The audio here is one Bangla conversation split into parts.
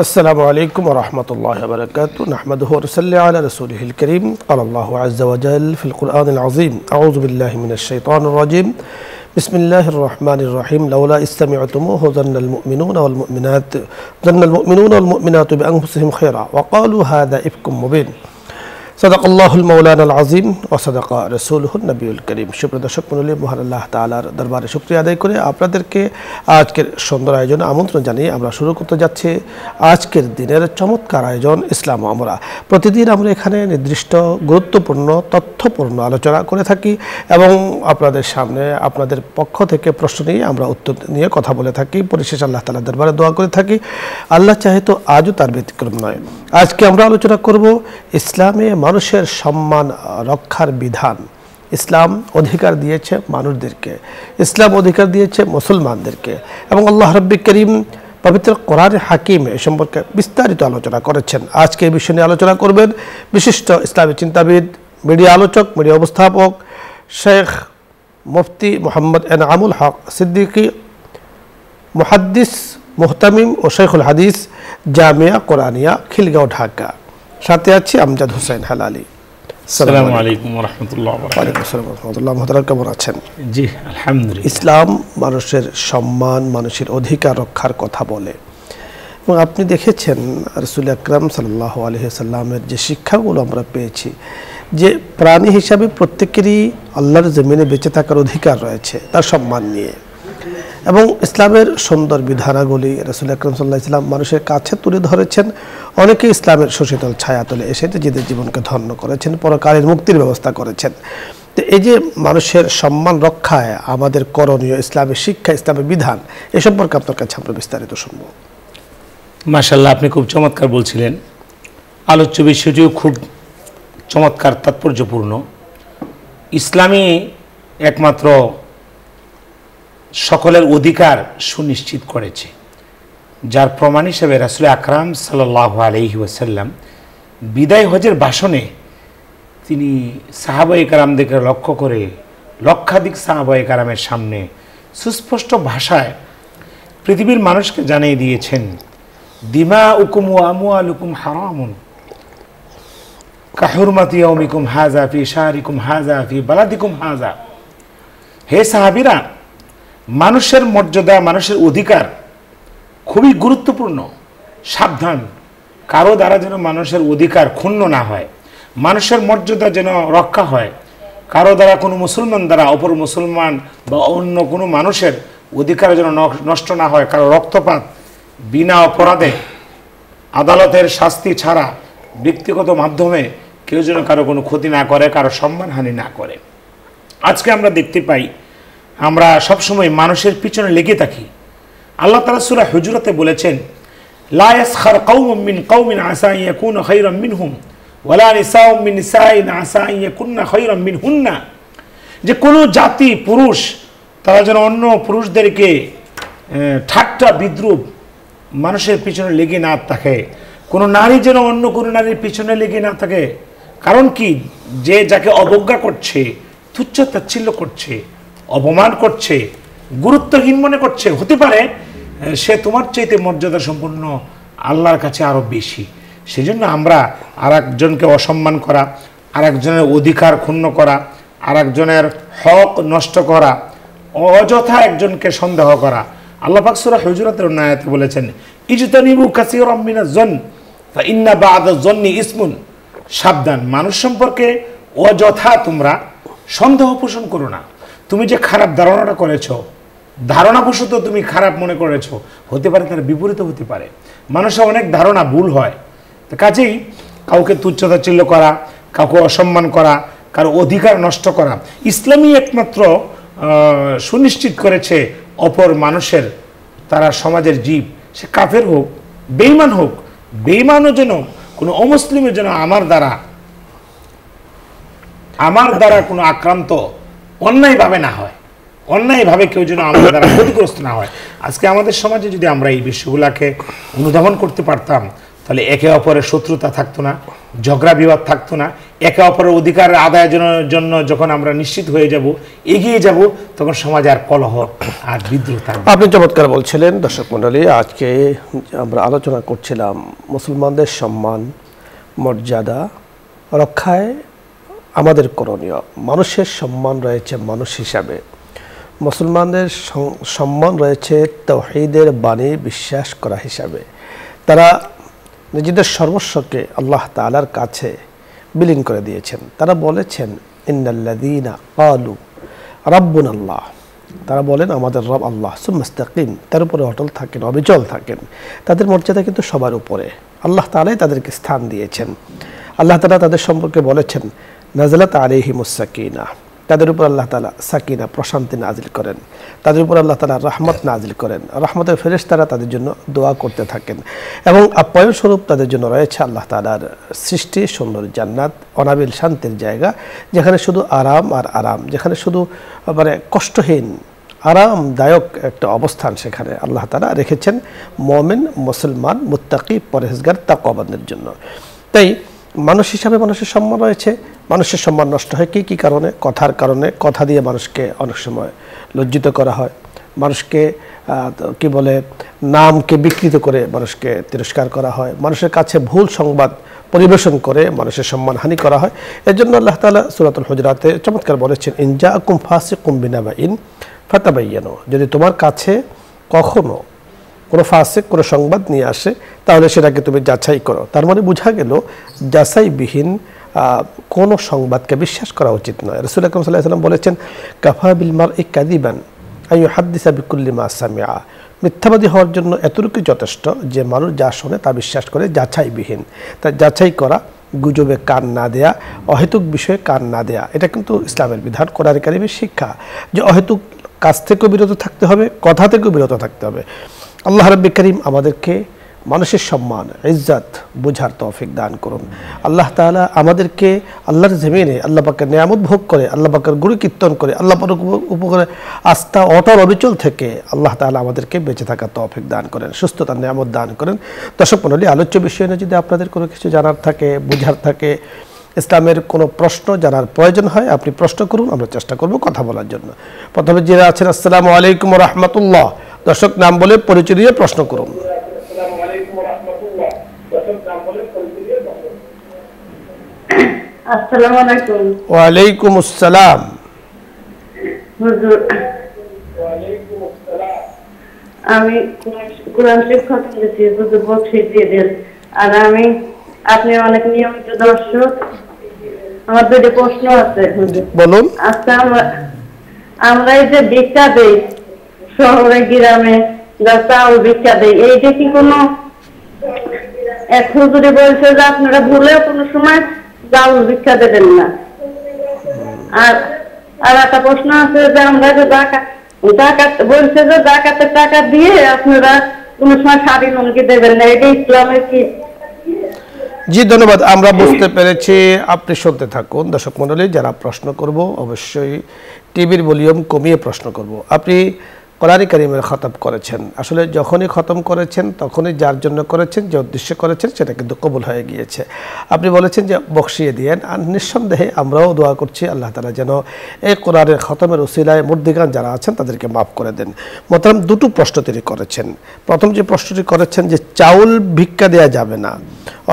अस्सलामु अलैकुम व रहमतुल्लाहि व बरकातुहू नहमदुहु व नसल्ली अला रसूलिहिल करीम क़ालल्लाहु अज़्ज़ा व जल्ल फ़िल क़ुरआनिल अज़ीम अऊज़ु बिल्लाहि मिनश शैतानिर रजीम बिस्मिल्लाहिर रहमानिर रहीम लौला इज़ समिअतमूहु ज़न्नल मुअमिनूना वल मुअमिनातु बिअन्फुसिहिम खैरा व क़ालू हाज़ा इफ़्कुम मुबीन सदक़ल्लाहुल मौलानाल अज़ीम व सदक़ रसूलुहुन नबियुल करीम। সুপ্রিয় দর্শক মণ্ডলী, মহান আল্লাহ তাআলার দরবারে শুকরিয়া আদায় করে আপনাদেরকে আজকের সুন্দর আয়োজনে আমন্ত্রণ জানিয়ে আমরা শুরু করতে যাচ্ছি আজকের দিনের চমৎকার আয়োজন ইসলাম আমরা। প্রতিদিন আমরা এখানে নির্দিষ্ট গুরুত্বপূর্ণ তথ্যপূর্ণ আলোচনা করে থাকি এবং আপনাদের সামনে আপনাদের পক্ষ থেকে প্রশ্ন নিয়ে আমরা উত্তর নিয়ে কথা বলে থাকি। পরিশেষে আল্লাহ তাআলার দরবারে দোয়া করে থাকি, আল্লাহ চাহে তো আজও তার ব্যতিক্রম নয়। আজকে আমরা আলোচনা করব ইসলামে মানুষের সম্মান রক্ষার বিধান। ইসলাম অধিকার দিয়েছে মানুষদেরকে, ইসলাম অধিকার দিয়েছে মুসলমানদেরকে এবং আল্লাহ রাব্বুল করিম পবিত্র কোরআন হাকিম এ সম্পর্কে বিস্তারিত আলোচনা করেছেন। আজকে এই বিষয় নিয়ে আলোচনা করবেন বিশিষ্ট ইসলামী চিন্তাবিদ, মিডিয়া আলোচক, মিডিয়া উপস্থাপক শেখ মুফতি মোহাম্মদ এনামুল হক সিদ্দিকী, মুহাদ্দিস মুহতামিম ও শেখুল হাদিস, জামিয়া কোরআনিয়া, খিলগাঁও, ঢাকা। সাথে আছি আমজাদ হোসেন হালালি। আসসালামু আলাইকুম ওয়া রাহমাতুল্লাহি ওয়া বারাকাতুহু। ওয়ালাইকুম আসসালাম ওয়া রাহমাতুল্লাহ। মুহতারাম, কেমন আছেন? জি আলহামদুলিল্লাহ। ইসলাম মানুষের সম্মান, মানুষের অধিকার রক্ষার কথা বলে এবং আপনি দেখেছেন রাসূল আকরাম সাল্লাল্লাহু আলাইহি ওয়াসাল্লামের যে শিক্ষাগুলো আমরা পেয়েছি যে প্রাণী হিসাবে প্রত্যেকেরই আল্লাহর জমিনে বেঁচে থাকার অধিকার রয়েছে তার সম্মান নিয়ে, এবং ইসলামের সুন্দর বিধানাগুলি রাসূল আকরাম সাল্লাল্লাহু আলাইহি ওয়াসাল্লাম মানুষের কাছে তুলে ধরেছেন। অনেকে ইসলামের শোষিতল ছায়াতলে এসে নিজেদের জীবনকে ধন্য করেছেন, পরকালের মুক্তির ব্যবস্থা করেছেন। তো এই যে মানুষের সম্মান রক্ষায় আমাদের করণীয়, ইসলামের শিক্ষা, ইসলামের বিধান, এ সম্পর্কে আপনার কাছে আমরা বিস্তারিত শুনব। মাশাআল্লাহ, আপনি খুব চমৎকার বলছিলেন। আলোচ্য বিষয়টিও খুব চমৎকার, তাৎপর্যপূর্ণ। ইসলামী একমাত্র সকলের অধিকার সুনিশ্চিত করেছে, যার প্রমাণ হিসেবে রাসূল আকরাম সাল্লাল্লাহু আলাইহি ওয়াসাল্লাম বিদায় হজের ভাষণে তিনি সাহাবায়ে কেরামদেরকে লক্ষ্য করে লক্ষাধিক সাহাবায়ে কেরামের সামনে সুস্পষ্ট ভাষায় পৃথিবীর মানুষকে জানিয়ে দিয়েছেন, দিমাউকুম ওয়া আমওয়ালুকুম হারামুন কাহুরমাতি ইয়াউমিকুম হাযা ফি শাহরিকুম হাযা ফি বালাদিকুম হাযা। হে সাহাবীরা, মানুষের মর্যাদা, মানুষের অধিকার খুবই গুরুত্বপূর্ণ। সাবধান, কারো দ্বারা যেন মানুষের অধিকার ক্ষুণ্ণ না হয়, মানুষের মর্যাদা যেন রক্ষা হয়, কারো দ্বারা কোনো মুসলমান দ্বারা অপর মুসলমান বা অন্য কোনো মানুষের অধিকার যেন নষ্ট না হয়, কারো রক্তপাত বিনা অপরাধে আদালতের শাস্তি ছাড়া ব্যক্তিগত মাধ্যমে কেউ যেন কারো কোনো ক্ষতি না করে, কারো সম্মানহানি না করে। আজকে আমরা দেখতে পাই, আমরা সবসময় মানুষের পিছনে লেগে থাকি। আল্লাহ তাআলা সূরা হুজুরাতে বলেছেন, লা ইয়াসখার কওমুম মিন কওমিন আসা আন ইয়াকুনা খায়রাম মিনহুম ওয়ালা নিসাউম মিন নিসাইন আসা আন ইয়াকুননা খায়রাম মিনহুন্না। যে কোনো জাতি, পুরুষ, তারা যেন অন্য পুরুষদেরকে ঠাট্টা বিদ্রুপ মানুষের পিছনে লেগে না থাকে, কোনো নারী যেন অন্য কোনো নারীর পিছনে লেগে না থাকে। কারণ কি, যে যাকে অবজ্ঞা করছে, তুচ্ছ তাচ্ছিল্য করছে, অপমান করছে, গুরুত্বহীন মনে করছে, হতে পারে সে তোমার চাইতে মর্যাদা সম্পন্ন আল্লাহর কাছে আরো বেশি। সেজন্য আমরা আর একজনকে অসম্মান করা, আর একজনের অধিকার ক্ষুণ্ণ করা, আর একজনের হক নষ্ট করা, অযথা একজনকে সন্দেহ করা, আল্লাহ পাক সূরা হুজুরাতের আয়াতে বলেছেন, ইজতানিবু কাসীরাম মিনাজ জন ফা ইন্না বা'দাজ জন্নি ইসমুন। সাবধান, মানুষ সম্পর্কে অযথা তোমরা সন্দেহ পোষণ করো না। তুমি যে খারাপ ধারণাটা করেছো, ধারণাবশত তুমি খারাপ মনে করেছো, হতে পারে তার বিপরীত হতে পারে। মানুষের অনেক ধারণা ভুল হয়। তো কাজেই কাউকে তুচ্ছতাচ্ছিল্য করা, কাউকে অসম্মান করা, কারো অধিকার নষ্ট করা, ইসলামই একমাত্র সুনিশ্চিত করেছে অপর মানুষের, তারা সমাজের জীব, সে কাফের হোক, বেঈমান হোক, বেঈমানও যেন, কোনো অমুসলিমের যেন আমার দ্বারা কোনো আক্রান্ত অন্যায়ভাবে না হয়, অন্যায়ভাবে কেউ যেন আমাদের দ্বারা ক্ষতিগ্রস্ত না হয়। আজকে আমাদের সমাজে যদি আমরা এই বিষয়গুলোকে অনুধাবন করতে পারতাম, তাহলে একে অপরের শত্রুতা থাকতো না, ঝগড়া বিবাদ থাকতো না, একে অপরের অধিকার আদায়ের জন্য যখন আমরা নিশ্চিত হয়ে যাব, এগিয়ে যাব, তখন সমাজে আর কলহ আর বিদ্রোহ থাকবে। আপনি চমৎকার বলছিলেন। দর্শক মণ্ডলী, আজকে আমরা আলোচনা করছিলাম মুসলমানদের সম্মান মর্যাদা রক্ষায় আমাদের করণীয়। মানুষের সম্মান রয়েছে মানুষ হিসাবে, মুসলমানদের সম্মান রয়েছে তাওহীদের বাণী বিশ্বাস করা হিসাবে। তারা নিজেদের সর্বস্বকে আল্লাহ তাআলার কাছে বিলীন করে দিয়েছেন। তারা বলেছেন ইন্নাল্লাযীনা ক্বালু রাব্বুনাল্লাহ, তারা বলেন আমাদের রব আল্লাহ, সুম্মাস্তাকিম, তার উপরে অটল থাকেন, অবিচল থাকেন। তাদের মর্যাদা কিন্তু সবার উপরে, আল্লাহ তাআলাই তাদেরকে স্থান দিয়েছেন। আল্লাহ তাআলা তাদের সম্পর্কে বলেছেন নাযালাত আলাইহিমুস সাকিনা, তাদের উপর আল্লাহ তাআলা সাকিনা প্রশান্তি নাজিল করেন, তাদের উপর আল্লাহ তাআলা রহমত নাজিল করেন, রহমতের ফেরেশতারা তাদের জন্য দোয়া করতে থাকেন এবং আপ্যায়ন স্বরূপ তাদের জন্য রয়েছে আল্লাহ তাআলার সৃষ্টি সুন্দর জান্নাত, অনাবিল শান্তির জায়গা, যেখানে শুধু আরাম আর আরাম, যেখানে শুধু মানে কষ্টহীন আরামদায়ক একটা অবস্থান সেখানে আল্লাহ তাআলা রেখেছেন মুমিন, মুসলমান, মুত্তাকি, পরহেজগার, তাকওয়াবানদের জন্য। তাই মানুষ হিসাবে মানুষের সম্মান রয়েছে। মানুষের সম্মান নষ্ট হয় কি কারণে? কথার কারণে। কথা দিয়ে মানুষকে অনেক সময় লজ্জিত করা হয়, মানুষকে কি বলে নামকে বিকৃত করে মানুষকে তিরস্কার করা হয়, মানুষের কাছে ভুল সংবাদ পরিবেশন করে মানুষের সম্মানহানি করা হয়। এর জন্য আল্লাহ তাআলা সূরাতুল হুজুরাতে চমৎকার বলেছেন ইন জাআকুম ফাসিকুম বিনাবাইন ফাতাবাইয়ানু, যদি তোমার কাছে কখনো কোনো ফাসিক কোনো সংবাদ নিয়ে আসে তাহলে সেটাকে তুমি যাচাই করো। তার মানে বোঝা গেল যাচাইবিহীন কোনো সংবাদকে বিশ্বাস করা উচিত নয়। রাসূল আকরাম সাল্লাল্লাহু আলাইহি ওয়াসাল্লাম বলেছেন কাফা বিল মারই কাযিবান আন ইউহাদ্দিসা বিকুল্লি মা সামিআ, মিথ্যাবাদী হওয়ার জন্য এতটুকু যথেষ্ট যে মানুষ যা শোনে তা বিশ্বাস করে যাচাইবিহীন। তাই যাচাই করা, গুজবে কান না দেয়া, অহেতুক বিষয়ে কান না দেয়া, এটা কিন্তু ইসলামের বিধান, কোরআন কারীমের শিক্ষা যে অহেতুক কাজ থেকেও বিরত থাকতে হবে, কথা থেকেও বিরত থাকতে হবে। আল্লাহ রাব্বুল কারীম আমাদেরকে মানুষের সম্মান ইজ্জত বুঝার তৌফিক দান করুন। আল্লাহ তাআলা আমাদেরকে আল্লাহর জমিনে আল্লাহ পাকের নিয়ামত ভোগ করে, আল্লাহ পাকের গুরু কীর্তন করে, আল্লাহ পাকের উপকারে আস্থা অটল অবিচল থেকে আল্লাহ তাআলা আমাদেরকে বেঁচে থাকার তৌফিক দান করেন, সুস্থতার নিয়ামত দান করেন। দর্শক মণ্ডলী, আলোচ্য বিষয় নিয়ে যদি আপনাদের কোনো কিছু জানার থাকে, বুঝার থাকে, ইসলামের কোনো প্রশ্ন জানার প্রয়োজন হয়, আপনি প্রশ্ন করুন, আমরা চেষ্টা করব কথা বলার জন্য। প্রথমে যারা আছেন আসসালামু আলাইকুম ওয়া রাহমাতুল্লাহ, দর্শক নাম বলে পরিচয় দিয়ে প্রশ্ন করুন। আসসালামু আলাইকুম। ওয়া আলাইকুম আসসালাম। হুজুর, আমি কোরআন শরীফ খতম করেছি, হুজুর বকশিশ দিয়ে দেন। আর আপনি অনেক নিয়মিত দর্শক, আমার দুটো প্রশ্ন আছে হুজুর। বলুন। আচ্ছা, আমরা এই যে ভিক্ষা দেই শহরে গ্রামে, যা চাউল ভিক্ষা দেই, এইটা কি কোনো এক হুজুরে বলছে যে আপনারা ভুলেও কোনো সময় চাউল ভিক্ষা দেবেন না। আর একটা প্রশ্ন আছে যে আমরা যে জাকাত বলছে যে জাকাতের টাকা দিয়ে আপনারা কোনো সময় শাড়ি লুঙ্গি দেবেন না, এটা ইসলামের কি? জি ধন্যবাদ, আমরা বুঝতে পেরেছি। আপনি শুনতে থাকুন। দর্শক মণ্ডলী, যারা প্রশ্ন করব অবশ্যই টিভির ভলিউম কমিয়ে প্রশ্ন করব। আপনি কোরআন কারীমের খতম করেছেন, আসলে যখনই খতম করেছেন তখনই যার জন্য করেছেন, যে উদ্দেশ্যে করেছেন সেটা কিন্তু কবুল হয়ে গিয়েছে। আপনি বলেছেন যে বকশিয়ে দিয়েন, আর নিঃসন্দেহে আমরাও দোয়া করছি আল্লাহ তাআলা যেন এই কোরআনের খতমের উসিলায় মুর্দিগান যারা আছেন তাদেরকে মাফ করে দেন। মোহতারাম, দুটো প্রশ্ন তিনি করেছেন। প্রথম যে প্রশ্নটি করেছেন যে চাউল ভিক্ষা দেওয়া যাবে না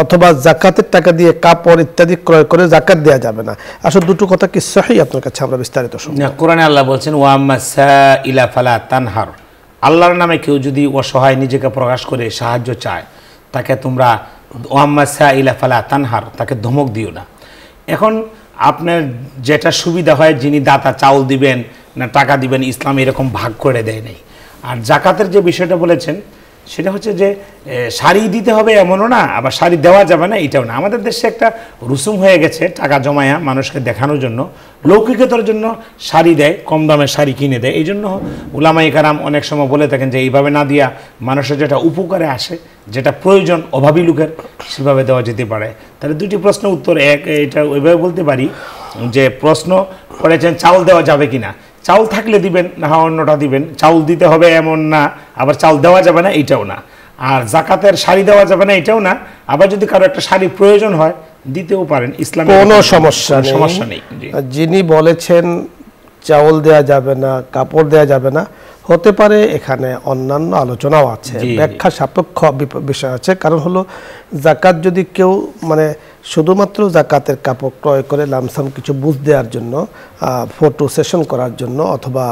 অথবা জাকাতের টাকা দিয়ে কাপড় ইত্যাদি ক্রয় করে জাকাত দেওয়া যাবে না, আসলে দুটো কথা কি সহিহ? আপনার কাছে আমরা বিস্তারিত শুনব। কোরআনে আল্লাহ বলছেন ওয়া আম্মা সাইলা ফালা তানহার, আল্লাহর নামে কেউ যদি অসহায় নিজেকে প্রকাশ করে সাহায্য চায় তাকে তোমরা ওয়া আম্মা সাইলা ফালা তানহার, তাকে ধমক দিও না। এখন আপনার যেটা সুবিধা হয়, যিনি দাতা চাউল দিবেন না টাকা দিবেন, ইসলাম এরকম ভাগ করে দেয় নাই। আর জাকাতের যে বিষয়টা বলেছেন সেটা হচ্ছে যে শাড়ি দিতে হবে এমনও না, আবার শাড়ি দেওয়া যাবে না এটাও না। আমাদের দেশে একটা রুসুম হয়ে গেছে টাকা জমায়া মানুষকে দেখানোর জন্য, লৌকিকতার জন্য শাড়ি দেয়, কম দামের শাড়ি কিনে দেয়। এই জন্য উলামায়ে কেরাম অনেক সময় বলে থাকেন যে এইভাবে না দিয়া মানুষের যেটা উপকারে আসে, যেটা প্রয়োজন অভাবী লোকের, সেভাবে দেওয়া যেতে পারে। তাহলে দুটি প্রশ্ন উত্তর এক, এটা ওইভাবে বলতে পারি যে প্রশ্ন করেছেন চাউল দেওয়া যাবে কিনা, চাউল থাকলে দিবেন, না অন্যটা দিবেন। চাউল দিতে হবে এমন না, আবার চাউল দেওয়া যাবে না এটাও না। আর জাকাতের শাড়ি দেওয়া যাবে না এটাও না। আবার যদি কারো একটা শাড়ি প্রয়োজন হয় দিতেও পারেন, ইসলামে কোনো সমস্যা নেই। যিনি বলেছেন চাউল দেয়া যাবে না, কাপড় দেয়া যাবে না, হতে পারে এখানে অন্যান্য আলোচনাও আছে, ব্যাখ্যা সাপেক্ষ বিষয় আছে। কারণ হলো জাকাত যদি কেউ মানে শুধুমাত্র জাকাতের কাপড় ক্রয় করে লামসাম কিছু বুঝ দেওয়ার জন্য, ফটো সেশন করার জন্য অথবা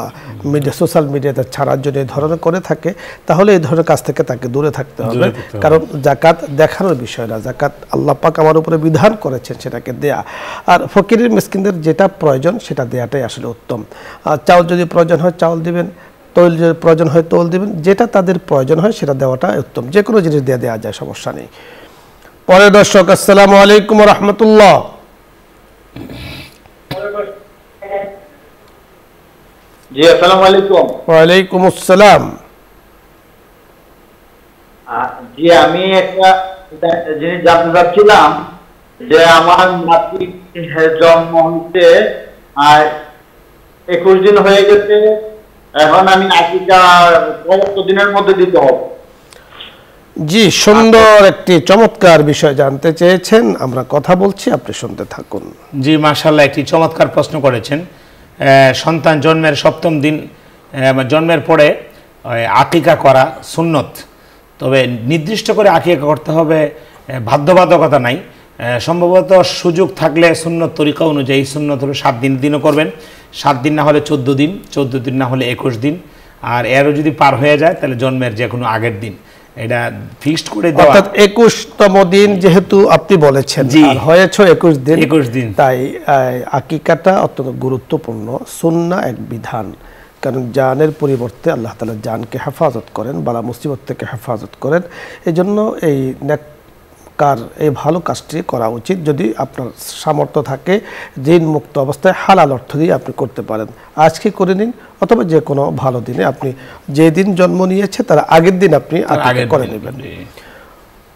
সোশ্যাল মিডিয়াতে ছাড়ার জন্য এই ধরনের করে থাকে, তাহলে এই ধরনের কাজ থেকে তাকে দূরে থাকতে হবে। কারণ জাকাত দেখানোর বিষয় না, জাকাত আল্লাহ পাক আমার উপরে বিধান করেছেন সেটাকে দেয়া। আর ফকিরের মিসকিনদের যেটা প্রয়োজন সেটা দেয়াটাই আসলে উত্তম। চাউল যদি প্রয়োজন হয় চাউল দিবেন, তৈল যদি প্রয়োজন হয় তৈল দিবেন, যেটা তাদের প্রয়োজন হয় সেটা দেওয়াটা উত্তম। যে কোনো জিনিস দেওয়া যায়, সমস্যা নেই। পরে দর্শক, আসসালামু আলাইকুম রহমতুল্লাহ। জি আসসালামু আলাইকুম। ওয়ালাইকুম আসসালাম। জি আমি একটা জিনিস জানতে চাচ্ছিলাম যে আমার নাতির জন্ম হইতে 21 দিন হয়ে গেছে, এখন আমি আকিকা কত দিনের মধ্যে দিতে হবে? জি, সুন্দর একটি চমৎকার বিষয় জানতে চেয়েছেন, আমরা কথা বলছি, আপনি শুনতে থাকুন। জি মাশাআল্লাহ, একটি চমৎকার প্রশ্ন করেছেন। সন্তান জন্মের 7ম দিন, জন্মের পরে আকিকা করা সুন্নত, তবে নির্দিষ্ট করে আকিকা করতে হবে বাধ্যবাধকতা নাই। সম্ভবত সুযোগ থাকলে সুন্নত তরিকা অনুযায়ী সুন্নত হলো 7 দিনও করবেন, 7 দিন না হলে 14 দিন, 14 দিন না হলে 21 দিন, আর এরও যদি পার হয়ে যায় তাহলে জন্মের যে কোনো আগের দিন, এটা ফিক্সড করে দেওয়া। অর্থাৎ 21তম দিন যেহেতু আপনি বলেছেন আর হয়েছে 21 দিন, তাই আকিকাটা অত্যন্ত গুরুত্বপূর্ণ, সুন্নাহ এক বিধান। কারণ জানের পরিবর্তে আল্লাহ তাআলা জানকে হেফাজত করেন, বালা মুসিবত থেকে হেফাজত করেন। এজন্য এই নেককার এই ভালো কাজটি করা উচিত। যদি আপনার সামর্থ্য থাকে ঋণ মুক্ত অবস্থায় হালাল অর্থ দিয়ে আপনি করতে পারেন, আজকে করে নিন, অথবা যে কোনো ভালো দিনে, আপনি যে দিন জন্ম নিয়েছে তার আগের দিন আপনি আকিকা করে নেবেন।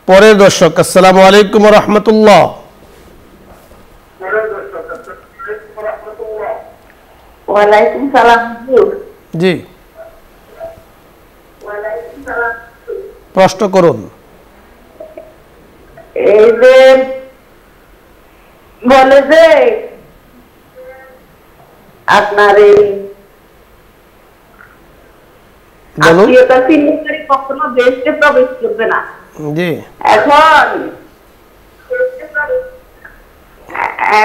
পরের দর্শক, আসসালামু আলাইকুম রহমতুল্লাহ। ওয়ালাইকুম সালাম। জি, প্রশ্ন করুন। এই যে বলে যে আপনার এই আত্মীয়তা চিহ্নকারী কখনো দেশে প্রবেশ করবে না। জি,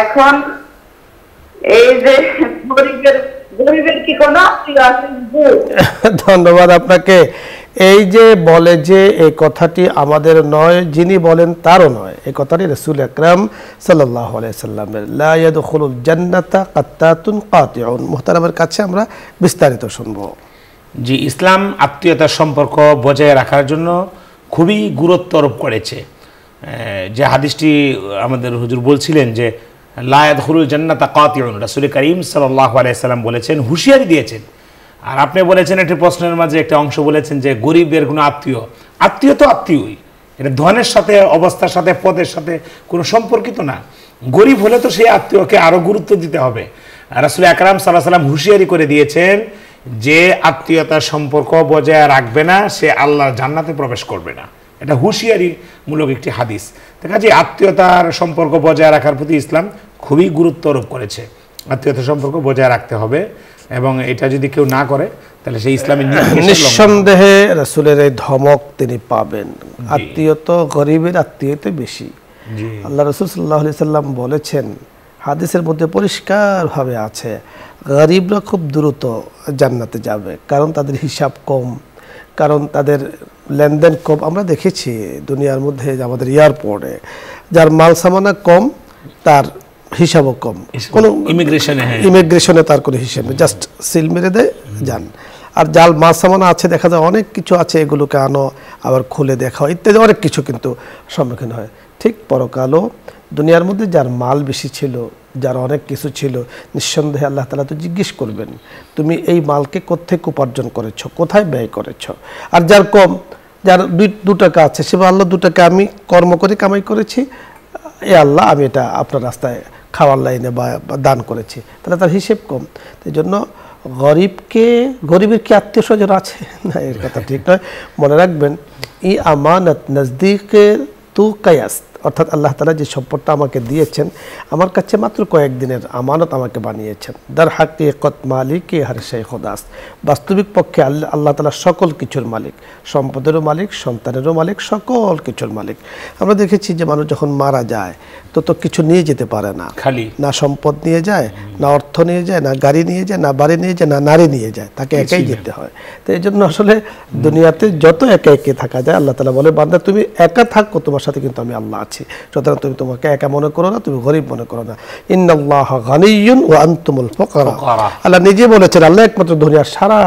এখন এই যে গরিবের কি কোনো আত্মীয় আছে? ধন্যবাদ আপনাকে। এই যে বলে যে এই কথাটি আমাদের নয়, যিনি বলেন তারও নয়, এই কথাটি রাসূল আকরাম সাল্লাল্লাহু আলাইহি সাল্লামের, লা ইয়াদখুলুল জান্নাতা কাত্তাতুন কাতিউন। মুহতারামের কাছে আমরা বিস্তারিত শুনবো। জি, ইসলাম আত্মীয়তার সম্পর্ক বজায় রাখার জন্য খুবই গুরুত্ব আরোপ করেছে। যে হাদিসটি আমাদের হুজুর বলছিলেন যে লা ইয়াদখুলুল জান্নাতা কাতিউন, রাসূল করিম সাল্লাল্লাহু আলাইহি সাল্লাম বলেছেন, হুঁশিয়ারি দিয়েছেন। আর আপনি বলেছেন একটি প্রশ্নের মাঝে একটা অংশ বলেছেন যে গরিবের কোনো আত্মীয় তো আত্মীয়ই, এটা ধনের সাথে, অবস্থার সাথে, পদের সাথে কোনো সম্পর্কিত না। গরিব হলে তো সেই আত্মীয়কে আরও গুরুত্ব দিতে হবে। রাসূল আকরাম সাল্লাল্লাহু আলাইহি সাল্লাম হুঁশিয়ারি করে দিয়েছেন যে আত্মীয়তার সম্পর্ক বজায় রাখবে না সে আল্লাহর জান্নাতে প্রবেশ করবে না। এটা হুঁশিয়ারি মূলক একটি হাদিস। দেখা যায় আত্মীয়তার সম্পর্ক বজায় রাখার প্রতি ইসলাম খুবই গুরুত্ব আরোপ করেছে। আত্মীয়তার সম্পর্ক বজায় রাখতে হবে, এবং এটা যদি কেউ না করে তাহলে সেই ইসলামের নিঃসন্দেহে রাসূলের এই ধমক তিনি পাবেন। আত্মীয়তা গরিবের আত্মীয়তা বেশি। আল্লাহ রাসূল সাল্লাল্লাহু আলাইহি সাল্লাম বলেছেন, হাদিসের মধ্যে পরিষ্কারভাবে আছে, গরিবরা খুব দ্রুত জান্নাতে যাবে, কারণ তাদের হিসাব কম, কারণ তাদের লেনদেন কম। আমরা দেখেছি দুনিয়ার মধ্যে, আমাদের এয়ারপোর্টে যার মাল সামানা কম তার হিসাবও কম, কোনো ইমিগ্রেশনে তার কোনো হিসাব নেই, জাস্ট সিল মেরে দেয় যান। আর যার মাল সামানা আছে, দেখা যায় অনেক কিছু আছে, এগুলোকে আনো, আবার খুলে দেখাও ইত্যাদি অনেক কিছু কিন্তু সম্মুখীন হয়। ঠিক পরকালও দুনিয়ার মধ্যে যার মাল বেশি ছিল, যার অনেক কিছু ছিল, নিঃসন্দেহে আল্লাহ তাআলা তো জিজ্ঞেস করবেন, তুমি এই মালকে কোত্থেকে উপার্জন করেছো, কোথায় ব্যয় করেছো। আর যার কম, যার 2 টাকা আছে, সে আল্লাহ 2 টাকা আমি কর্ম করে কামাই করেছি, এ আল্লাহ আমি এটা আপনার রাস্তায় খাওয়ার লাইনে বা দান করেছি, তাহলে তার হিসেব কম। এই জন্য গরিবের কি আত্মীয় স্বজন আছে না, এর কথা ঠিক নয়। মনে রাখবেন, ই আমানত নজদিকে তু কায়াস্ত, অর্থাৎ আল্লাহ তাআলা যে সম্পদটা আমাকে দিয়েছেন আমার কাছে মাত্র কয়েকদিনের আমানত আমাকে বানিয়েছেন। দার হাকিকত মালিক হর শে খুদাস, বাস্তবিক পক্ষে আল্লাহ তাআলা সকল কিছুর মালিক, সম্পদেরও মালিক, সন্তানেরও মালিক, সকল কিছুর মালিক। আমরা দেখেছি যে মানুষ যখন মারা যায় তো কিছু নিয়ে যেতে পারে না, খালি না সম্পদ নিয়ে যায়, না অর্থ নিয়ে যায়, না গাড়ি নিয়ে যায়, না বাড়ি নিয়ে যায়, না নারী নিয়ে যায়, তাকে একাই যেতে হয়। তো এই জন্য আসলে দুনিয়াতে যত একা একে থাকা যায় আল্লাহ তাআলা বলে বান্দা তুমি একা থাকো, তোমার সাথে কিন্তু আমি আল্লাহ আছি, সুতরাং তুমি তোমাকে একা মনে করো না, তুমি গরিব মনে করো না। ইন্নাল্লাহা গানিয়্যুন ওয়া আনতুমুল ফুকারা, আল্লাহ নিজে বলেছেন আল্লাহ একমাত্র ধনী, আর সারা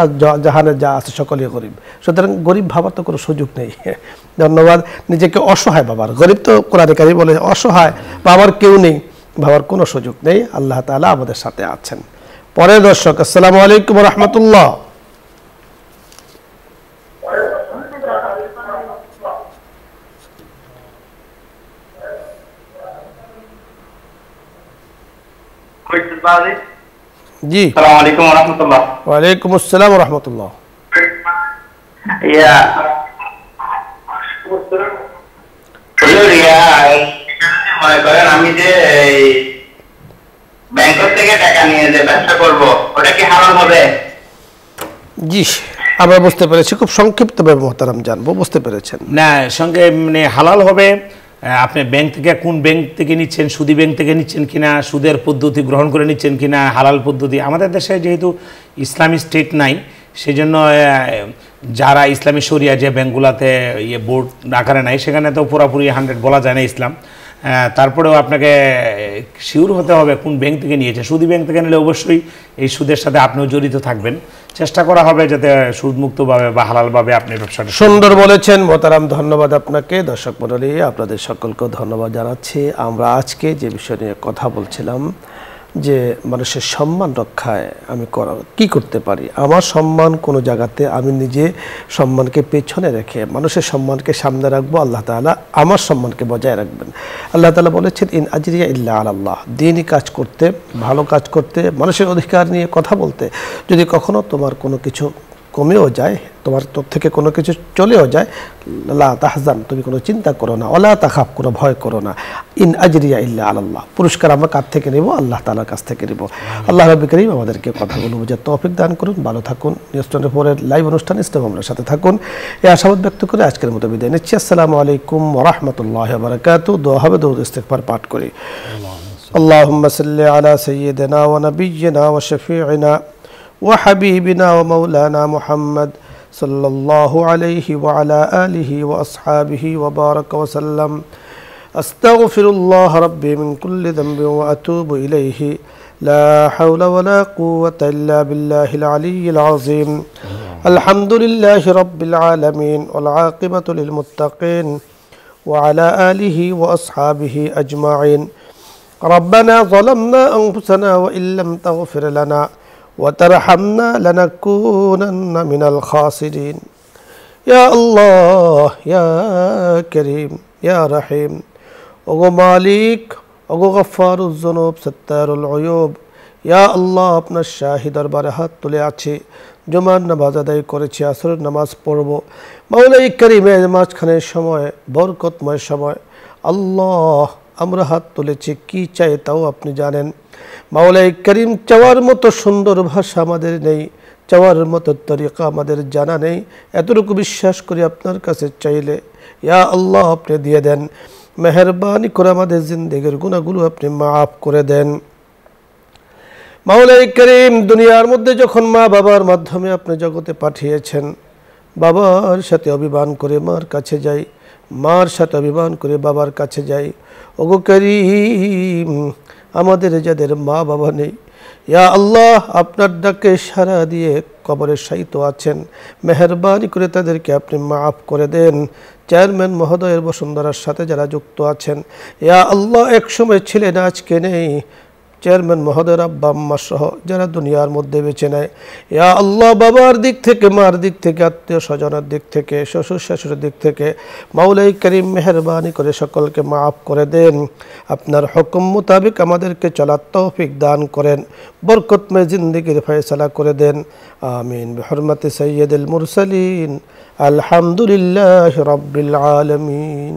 জাহানে যা আছে সকলেই গরিব, সুতরাং গরিব ভাবার তো কোনো সুযোগ নেই। ধন্যবাদ। নিজেকে অসহায় ভাবার, গরিব তো কোরআনে কারীম বলে অসহায় বা আমার কেউ নেই ভাবার কোনো সুযোগ নেই, আল্লাহ তাআলা আমাদের সাথে আছেন। পরের দর্শক, আসসালামু আলাইকুম ওয়া রাহমাতুল্লাহ। জি, আসসালামু আলাইকুম ওয়া রাহমাতুল্লাহ। ওয়া আলাইকুম আসসালাম ওয়া রাহমাতুল্লাহ। মনে করেন আমি যে ব্যাংক থেকে টাকা নিয়ে যে ব্যবসা করব, ওটা কি হারাম হবে? জি, আমরা বুঝতে পেরেছি, খুব সংক্ষিপ্তভাবে মোহতারাম জানবো, বুঝতে পেরেছেন না সঙ্গে মানে হালাল হবে। আপনি ব্যাংক থেকে কোন ব্যাংক থেকে নিচ্ছেন, সুদী ব্যাংক থেকে নিচ্ছেন কিনা, সুদের পদ্ধতি গ্রহণ করে নিচ্ছেন কিনা, হালাল পদ্ধতি। আমাদের দেশে যেহেতু ইসলামী স্টেট নাই, সেই জন্য যারা ইসলামী শরিয়া যে ব্যাংকগুলোতে বোর্ড আকারে নাই, সেখানে তো পুরোপুরি 100 বলা যায় না ইসলাম। তারপরেও আপনাকে শিওর হতে হবে কোন ব্যাংক থেকে নিয়েছে। সুদী ব্যাংক থেকে নিলে অবশ্যই এই সুদের সাথে আপনিও জড়িত থাকবেন, চেষ্টা করা হবে যাতে সুদমুক্তভাবে বা হালালভাবে আপনি ব্যবসাটা। সুন্দর বলেছেন মোহতারাম, ধন্যবাদ আপনাকে। দর্শক মণ্ডলী, আপনাদের সকলকেও ধন্যবাদ জানাচ্ছি। আমরা আজকে যে বিষয় নিয়ে কথা বলছিলাম যে মানুষের সম্মান রক্ষায় আমি কি করতে পারি, আমার সম্মান কোনো জায়গাতে আমি নিজে সম্মানকে পেছনে রেখে মানুষের সম্মানকে সামনে রাখবো, আল্লাহ তাআলা আমার সম্মানকে বজায় রাখবেন। আল্লাহ তাআলা বলেছেন ইন আজরিয়া ইল্লা আলাল্লাহ, দ্বীনি কাজ করতে, ভালো কাজ করতে, মানুষের অধিকার নিয়ে কথা বলতে যদি কখনো তোমার কোনো কিছু কমেও যায়, তোমার তোর থেকে কোনো কিছু চলেও যায়, লা তাহজান, তুমি কোনো চিন্তা করো না, ওয়ালা তাখাফ, কোনো ভয় করো না, ইন আজরিয়া ইল্লা আলাল্লাহ, পুরস্কার আমরা কাছ থেকে নেব, আল্লাহ তাআলার কাছ থেকে নেব। আল্লাহ রাব্বুল কারীম আমাদেরকে কথাগুলো বোঝার তৌফিক দান করুন। ভালো থাকুন। নিউজ24 পরের লাইভ অনুষ্ঠান ইসলাম আমরা সাথে থাকুন, এই আশাবাদ ব্যক্ত করে আজকের মতো বিদায় নিচ্ছি। আসসালামু আলাইকুম ওয়া রাহমাতুল্লাহি ওয়া বারাকাতুহু। দোয়া হবে, দরুদ ইস্তিগফার পাঠ করি। আল্লাহুম্মা সাল্লি আলা সাইয়্যিদিনা ওয়া নাবিয়্যিনা ওয়া শাফিঈনা وحبيبنا ومولانا محمد صلى الله عليه وعلى آله وأصحابه وبارك وسلم. أستغفر الله ربي من كل ذنب وأتوب إليه. لا حول ولا قوة إلا بالله العلي العظيم. الحمد لله رب العالمين والعاقبة للمتقين وعلى آله وأصحابه أجمعين. ربنا ظلمنا أنفسنا وإن لم تغفر لنا وترحمنا لنكونن من الخاسرين. يا الله يا كريم يا رحيم. ওগো মালিক, ওগো গফফারুয যুনুব, সাত্তারুল উয়ুব, ইয়া আল্লাহ, আপনার শাহী দরবারে হাত তুলে আছি। জুমার নামাজ আদায় করেছি, আসরের নামাজ পড়ব। মাওলাই কারীমের মাঝখানের সময়, বরকতময় সময়, আল্লাহ আমরা হাত তুলেছি, কি চাই তাও আপনি জানেন। মাওলাই করিম, চাওয়ার মতো সুন্দর ভাষা আমাদের নেই, চাওয়ার মতো তরিকা আমাদের জানা নেই, এতটুকু বিশ্বাস করি আপনার কাছে চাইলে ইয়া আল্লাহ আপনি দিয়ে দেন। মেহেরবানি করে আমাদের জিন্দেগির গুনাহগুলো আপনি মাফ করে দেন। মাওলাই করিম, দুনিয়ার মধ্যে যখন মা বাবার মাধ্যমে আপনি জগতে পাঠিয়েছেন, বাবার সাথে অভিমান করে মার কাছে যাই, মার সাথে অভিমান করে বাবার কাছে যাই। ওগো করিম, আমাদের যাদের মা বাবা নেই, ইয়া আল্লাহ আপনার ডাকে সাড়া দিয়ে কবরে শায়িত আছেন, মেহেরবানি করে তাদেরকে আপনি মাফ করে দেন। চেয়ারম্যান মহোদয়ের বসুন্ধরার সাথে যারা যুক্ত আছেন, ইয়া আল্লাহ একসময় ছিলেন আজকে নেই, চেয়ারম্যান মহোদয়ের আব্বা আম্মা সহ যারা দুনিয়ার মধ্যে বেঁচে নেয়, ইয়া আল্লাহ বাবার দিক থেকে, মার দিক থেকে, আত্মীয় স্বজনের দিক থেকে, শ্বশুর শাশুড়ির দিক থেকে, মাওলাই করিম মেহেরবানি করে সকলকে মাফ করে দেন। আপনার হুকুম মোতাবেক আমাদেরকে চলার তৌফিক দান করেন, বরকতময় জিন্দেগির ফয়সালা করে দেন। আমিন বিহুরমাতি সাইয়্যিদুল মুরসালিন। আলহামদুলিল্লাহি রাব্বিল আলামিন।